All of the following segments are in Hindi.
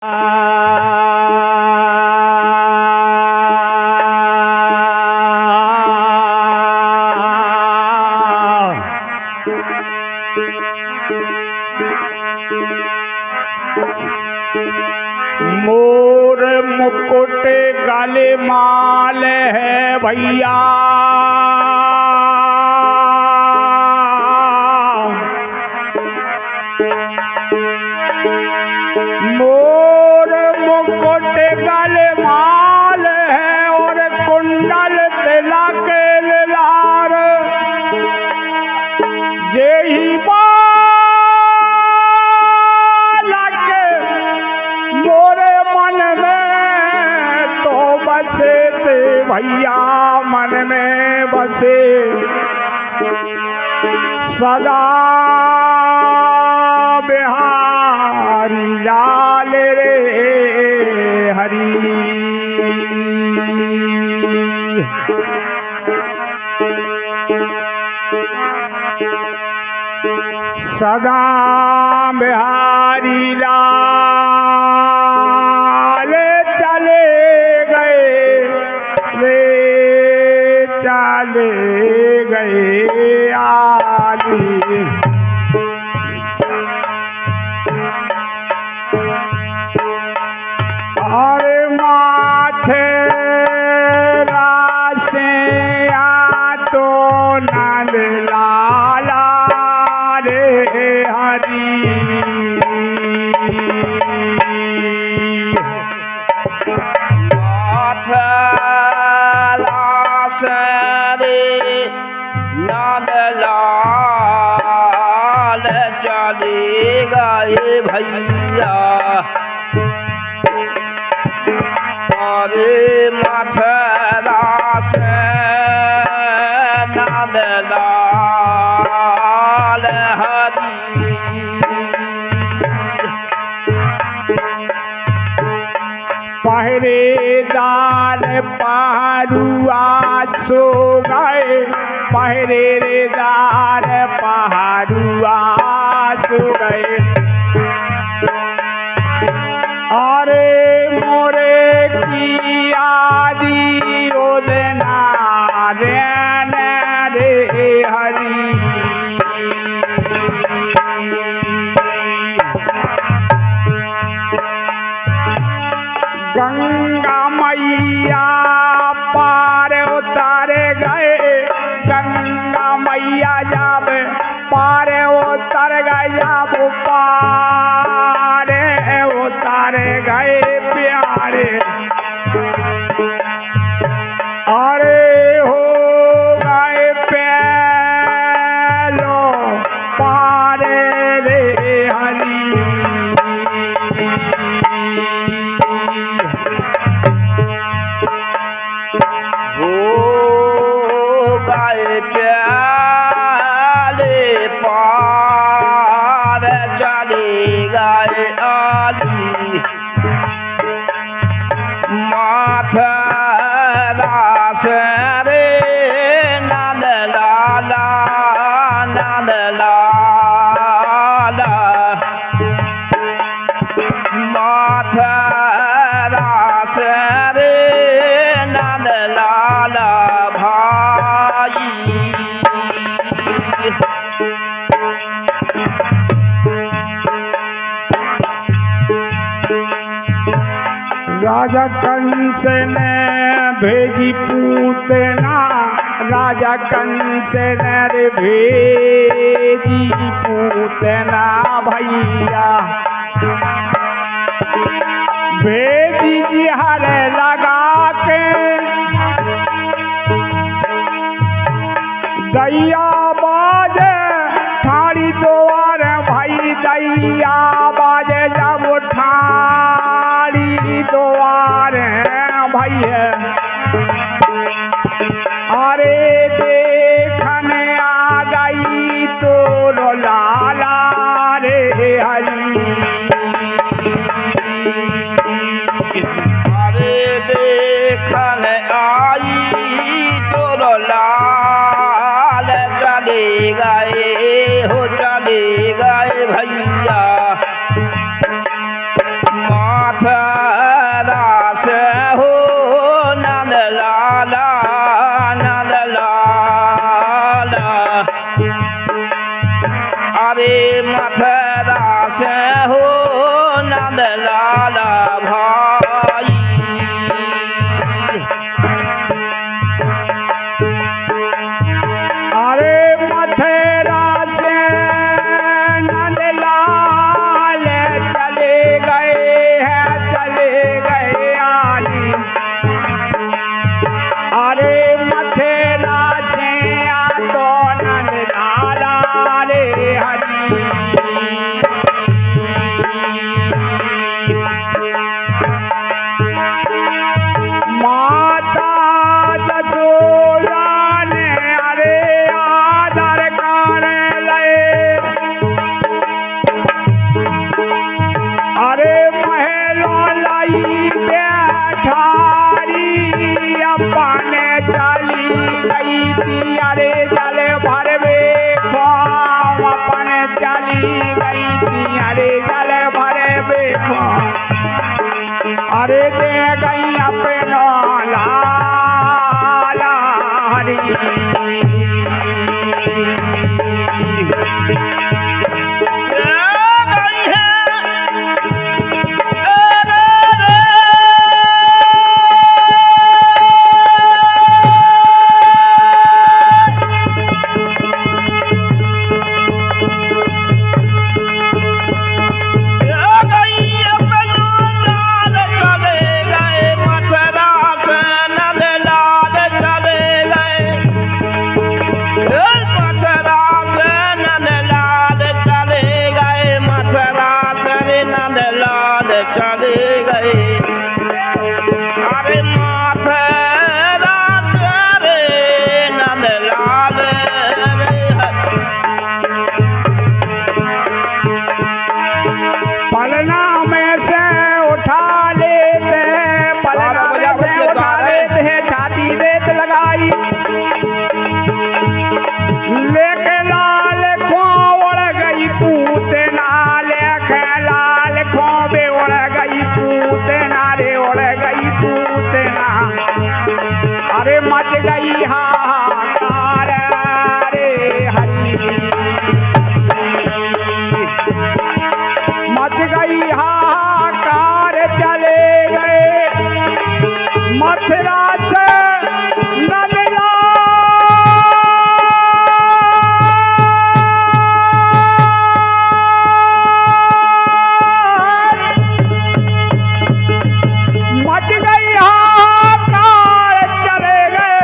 मोर मुकुट गले माल है भैया, मोर मुकुट गले माल है और कुंडल तिलक लार, जेही बालक मोरे मन में तो बसे थे भैया, मन में बसे सदा बिहारी लाल रे हरी। सदा बिहारी लाल चले गए रे, चले गए आली। अरे माथे रासे आ तो नंद लाला रे हरी। माथे रासे रे नंद लाल चले गए भैया, अरे माथे रासे नंद लाल हरी। पहरेदार पहरुआ सो गए, पहरेदार पहरुआ सो गए। अरे मोरे की आदि ओदना रे हरी। गंगा मैया पार उतार गए, गंगा मैया जब पार उतर गए, जब पार उतार गए प्यारे। अरे हो गए पैलो पार रे हरी। हो गए प्याले पार चले गए आली। माथे रासे रे नंद लाला, नंद लाला। माथे रासे रे नंद लाला भाई। राजा कंस ने भेजी पूतना, राजा कंस ने भेजी पूतना भैया। भेजी जिहर लगा के दैया बाजे ठाड़ी द्वार भाई, दैया बाजे जब ठाड़ी द्वार भैया। अरे देखने आ गई तो लाला रे हरी। अरे देखने आई तो लाल चले गए, हो चले गए भैया। माथे लाला भाई अरे मथुरा से नंदलाल चले गए हैं, चले गए आली। अरे मथुरा से आ तो नंदलाल रे हरी। माता जसोदा ने अरे आदर कर लए। अरे महलों लाई बैठारी अपने चली गई थी। अरे जल भरवे खोम अपने चली गई थी। अरे जल भरवे खोम अरे दे गई अपनो लाला हरी। चले गए अरे माथेरा चले नंदलाल पलना में से उठा लेते, पलना में से उठा लेते हैं, छाती रेत लगाई। लेके लाल खो उड़ गई पूतना, लेके लाल खो बे उड़ गई पूतना रे, उड़ गई पूतना। अरे मच गई हाहाकार रे हरी। मच गई हाहाकार चले गए मथुरा से नंदलाल। मच गई हाहाकार चले गए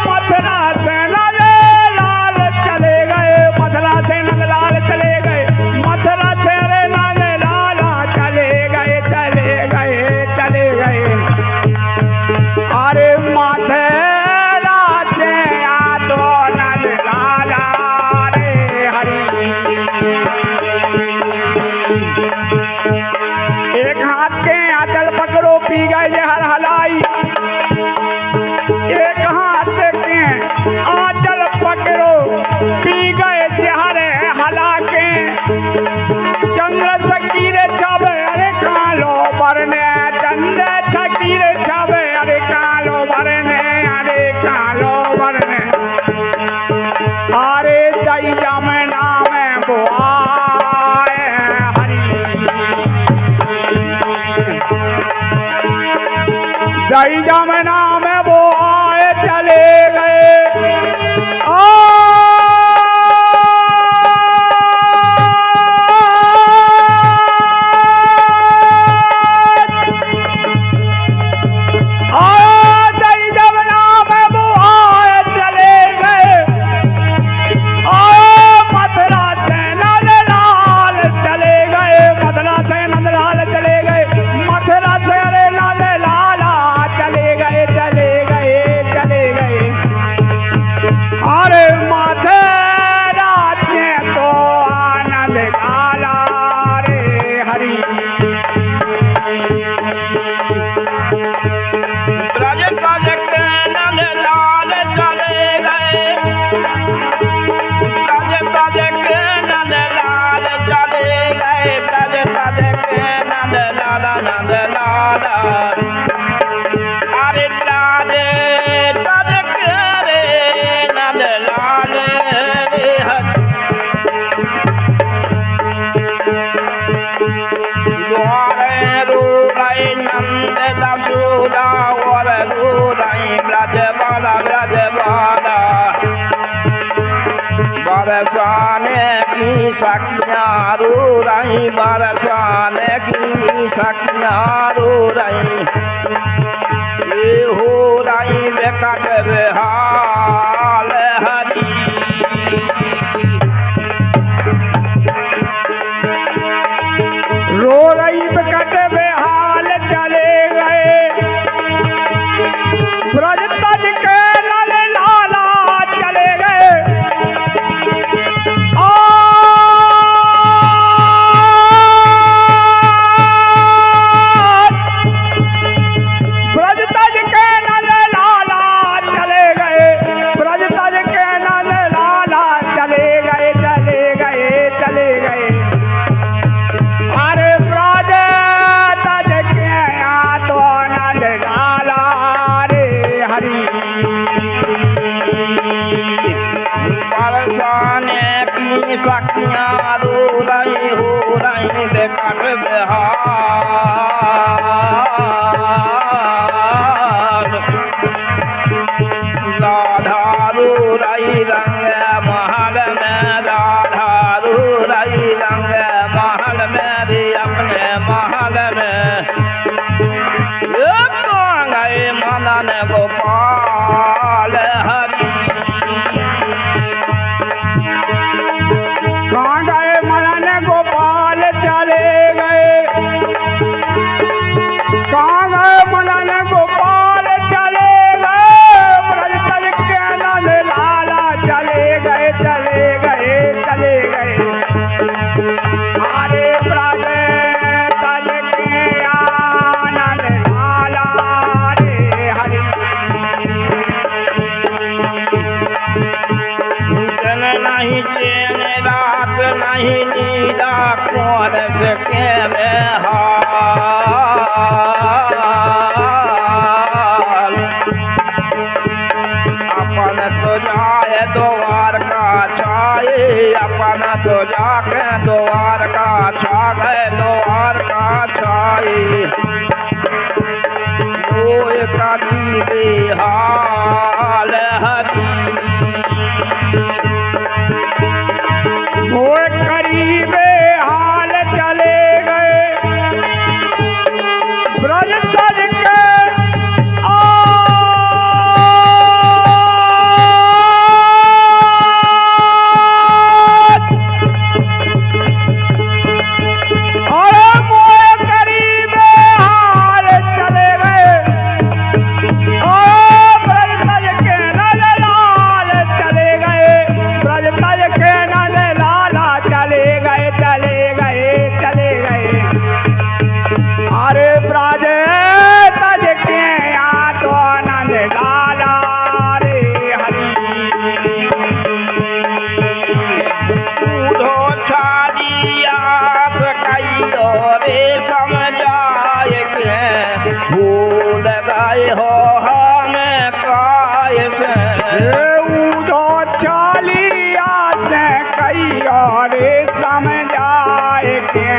मथुरा से नंदलाल चले गए। मथुरा से नंदलाल चले गए। मथुरा से रे नंदलाल चले गए, चले गए, चले गए। अरे मथुरा से आ तो नंदलाल रे हरी। एक हाथ के आंचल पकड़ो पी गए जहर हलाई। एक हाथ के आंचल पकड़ो पी गए जहर हला के। चंद्र सकीरे छावे अरे कालो बरने, चंद्र सकीरे छावे अरे कालो बरने, अरे कालो बरने। अरे जय जमुना में बुआए हरी। जय जमुना में वो आए चले गए। जय जमुना में वो आए चले गए। मथुरा से नंदलाल चले गए। मथुरा से नंदलाल चले गए। मथुरा से अरे नंदलाल चले गए, द्वारे रूराई नंद दसूदा और रूराई ब्रजबाला ब्रजबाला बरसाने की सखिया रूराई बरसाने की सखिया रूराई ये हो राई बेकट बेहाल हरी रो रही बिकट बेहाल चले गए ब्रज तज के नल लाला चले गए ब्रज तज के नल लाला चले गए ब्रज तज के नल लाला चले गए चले गए चले गए अरे ब्रज तज के तो नल लाला रे हरि बरसाने की सखिया रो रही हो रही बेकट बेहाल राधा रो रही रंग महल में राधा रो रही रंग महल में रे अपने महल में गए मनन गोपाल हरि कहाँ गए मनन गोपाल चले गए कहाँ गए मनन गोपाल चले गए ब्रज तज के नल लाला चले गए चले गए चले गए अरे ब्रज तज के आनंद लाला रे हरि दिन नहीं चैन रात नहीं नीला कौन सके बेहाल अपन तो जाए द्वार का छाए अपन तो जाके द्वार का छा गए द्वार का छाए कोई कभी बेहाल हरी वो करीबे हाल चले गए ब्रज तज के अरे वो करीबे हाल चले गए ब्रज तज के नल लाल चले गए ब्रज तज के नल लाला चले गए चले गए चले गए अरे ब्रज तज के तो नंद लाला रे हरि उधो छालिया कहियो रे समझाए के भूल गए हो हमें काय से उदो चालिया से कई और समझाए के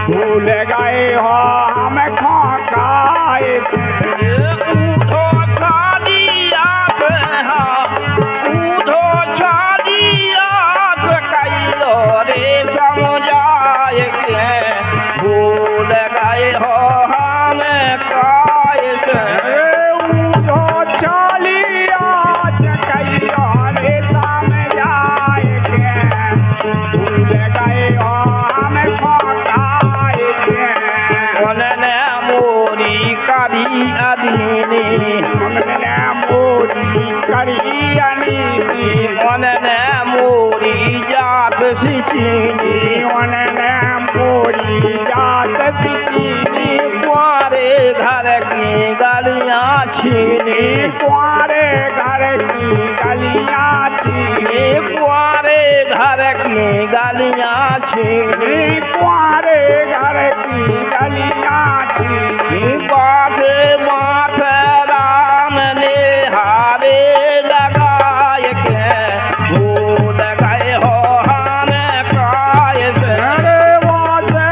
भूल गए हो हम खोकाए उधो छालिया उधो छालिया कहियो रे समझाए के भूल गए हो हमें काय से उदो चालिया से कई और समझाए के भूल गए हो हम खोकाए उन्होंने मोरी करी अधीनी हमने मोरी करी अनीति उन्होंने मोरी जात सिचीनी उन्होंने मोरी जात सिचीनी कुआरे घर की गलियां छीनी कुआरे घर की गलियां छीनी कुआरे घर की गलियां छीनी कुआरे घर की गलियां छीनी पासे माथे राम ने हारे लगाए के भूल गए हो हमें काय से अरे वासे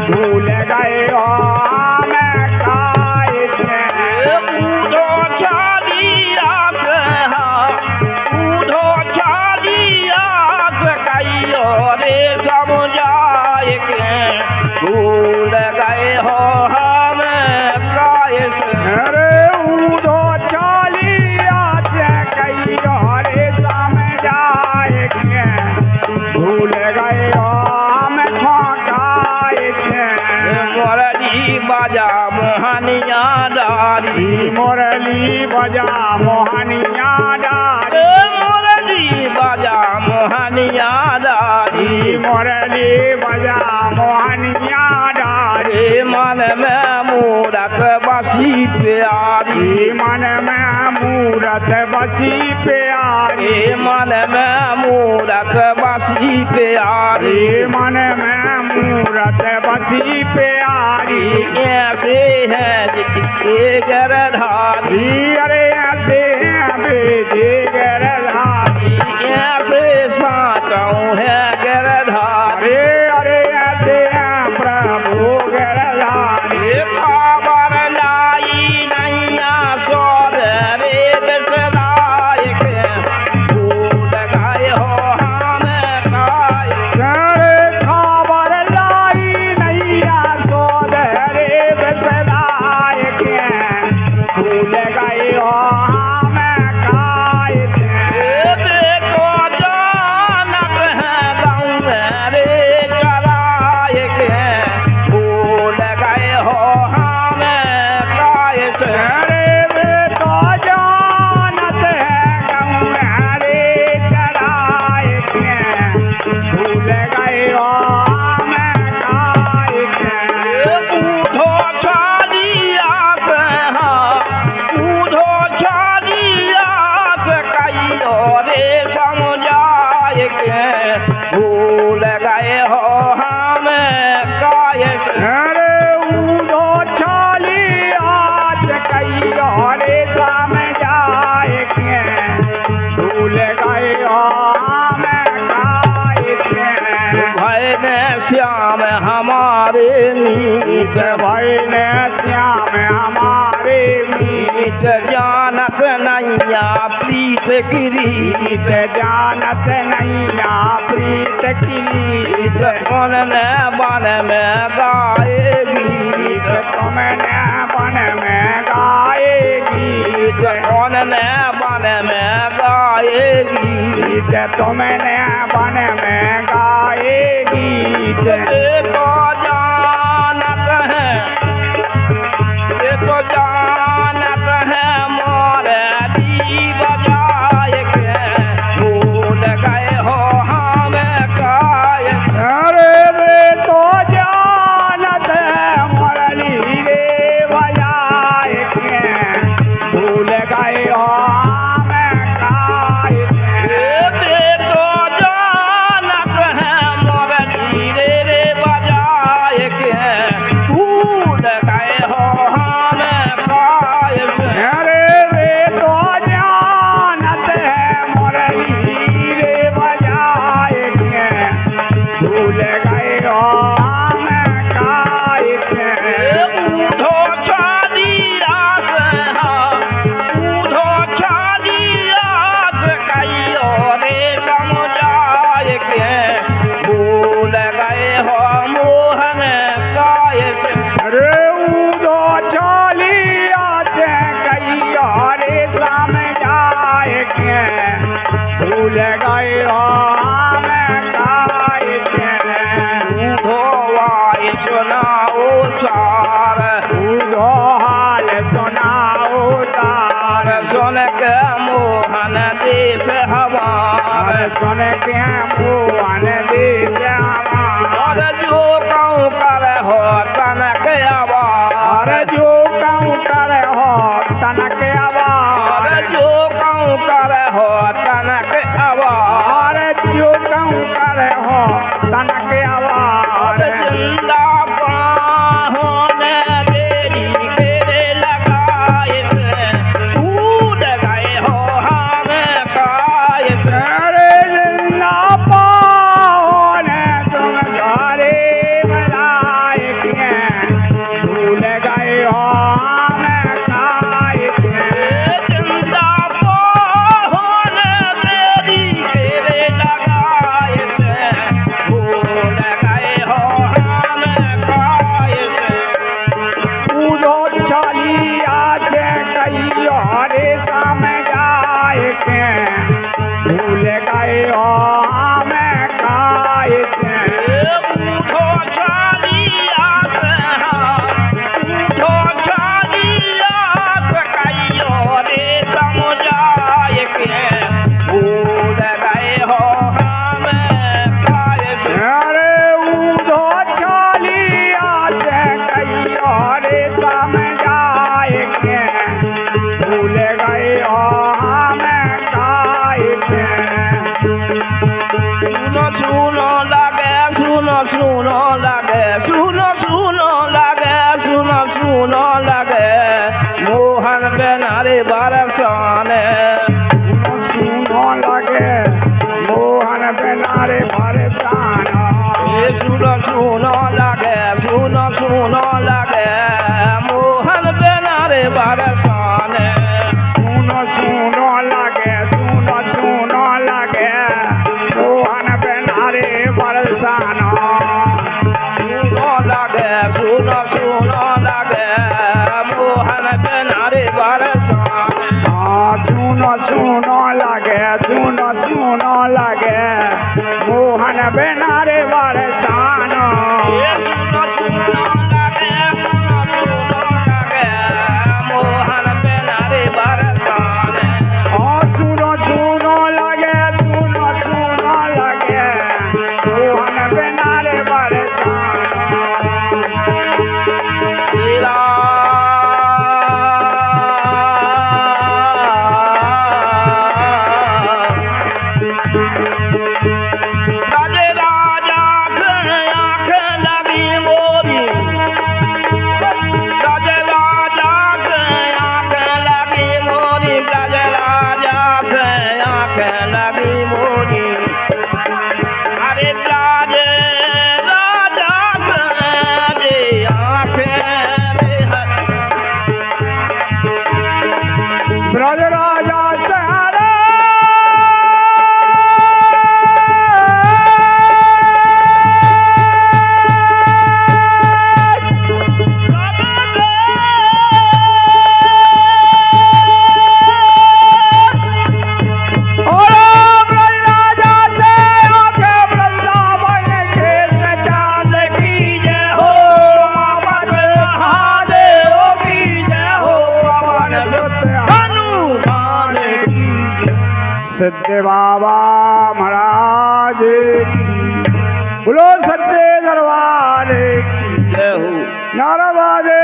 भूल गए हो हमें काहे से उधो चालिया से उधो चालिया से कहियो रे समझाए के भूल गए हो हमें काहे से अरे उधो चालिया से कहियो रे समझाए के भूल गए हो हमें ठकाए से मुरली बाजा मोहनिया डारी मुरली बजा मोहनिया डारी मुरली बाजा मोहनिया डारी मुरली बजा मोहनिया डारी मन में मूरत बसी प्यारी मन में मूरत बची प्यारी मन में मूरत बसी प्यारी मन में मूरत बची प्यारी ऐसे है जिसके गरधारी अरे ऐसे बेजे गरधारी ऐसे साचौ है गरधारी अरे ऐसे प्रभु गरधारी खबर लाई नैया सोद रे विसरायक भूल गए हो हमें काय अरे खबर लाई नैया सोदरे बसराय के भूल गए हो हमें काय देखो जानत है गाँव रे कराय के भूल गए हो हमें काय से अरे वे तो जानत है गौरा रे चराय के भूल गए हो हमें काय उधो चालिया से उधो चालिया से कहियो रे समझाए के भूल गए हो हमें काय से अरे उदो चाली आज कई रे समझाए के भूल गए हो हमें काय के भय ने श्याम हमारे नीत भाई ने श्याम हमारे नीत जानत नैया प्रीत गिरीत जानत नैया प्रीत की मन ने बन में गाए गीत तुमने बन में गाए गीत मन ने बन में गाए गीत तुमने बन में गाए गीत देखो जानत है देखो जानत है मोरे दी बजाए के भूल गए हो हमें काय अरे वे तो जानत है मुरली रे बजाए के भूल गए हो हमें काय देखो जानत है मोरे रे बजाए के भूल गए हो हमें काय अरे वे तो जानत है मुरली रे बजाए के भूल गए हो हमें काय उधो चालिया से उधो चालिया से कहियो रे समझाए के भूल गए हो मोहन काय से अरे उदो चालिया से कई रे समझाए के भूल गए हो हमें काय उधो वाय सुनाओ सार उदो हाल सुनाओ तार सुन के मोहन देश हमार सुन के मोहन देश और जो कहूँ कर हो तनक आवार जो कहूँ कर हो तनक आवार जो कहूँ कर हो तनक आवार जो कहूँ कर हो तनक आवार जिंदा होने देरी के लगाए भूल गए हो हमें काय अरे जिंदा पाओ ने तुम घरे बनाए जाए के भूल गए हमें खाए के सुनो सुनो लगे सुनो सुनो लगे सुनो सुनो लगे सुनो सुनो लगे मोहन बेनारे बरसाने सुनो लगे मोहन बेनारे बरसाना सुनो सुनो लगे सुनो सुनो लगे मोहन बेनारे बरसाने सुनो सुनो लगे सुनो सुनो लगे मोहन बेनारे बरसाना सुनो लगे सुनो सुनो लगे मोहन बेनारे बरसाने सुनो सुनो लगे सुनो सुनो लगे मोहन बेनारे बरसाना सुनो सुनो लगे सुनो सुनो लगे मोहन बेनारे बरसाने सुनो सुनो लगे सुनो सुनो लगे मोहन बेनारे बरसाना राजे राजा से आँख लगी मोरी राजे राजा से आँख लगी मोरी राजे राजा से आँख लगी मोरी अरे राजे राजा से आँख ब्रज राजा सहारा सत्य बाबा महाराज की बोलो सत्य दरबार की जय हो नारा बाजे